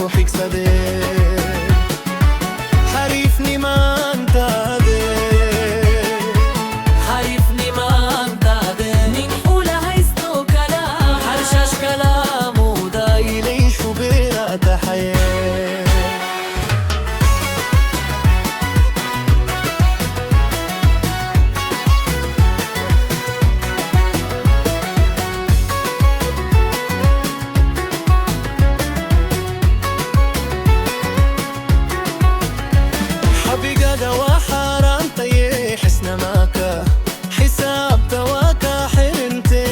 صوحك صديق حريفني ما انت حريفني ما انت من حولة هيستو كلام حرشاش كلامه داي ليش وبيرات حياة وحرام طيح حسنا ماكا حساب تواكا حرنتي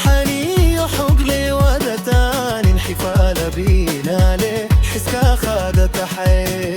حني وحقلي ودتان انحفال بينالي حسكا خادت حي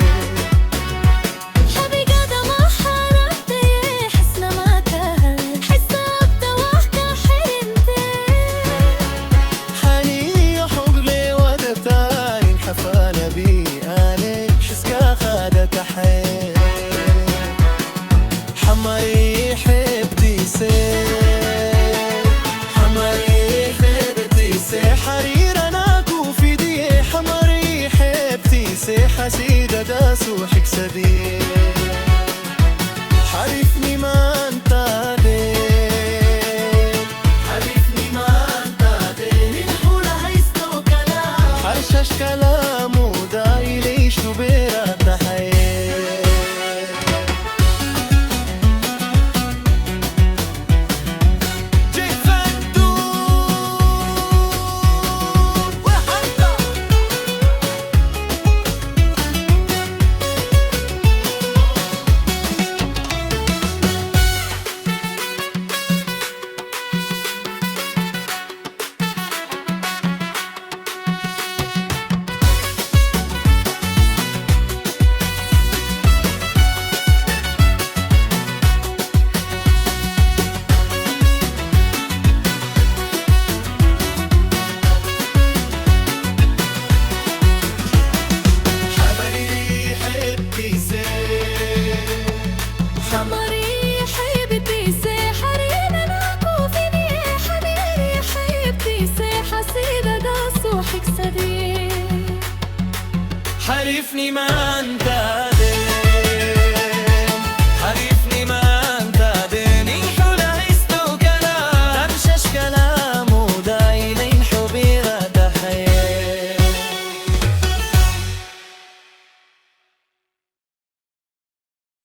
حمري حبتي سي حرير انا كوفي دي حمري حبتي سي حسيدة دا سوحك سدي حرفني ما انت حرفني ما انت من حولة هيستو كلام حرشاش كلامه داي ليش تبيرات حرفني ما انت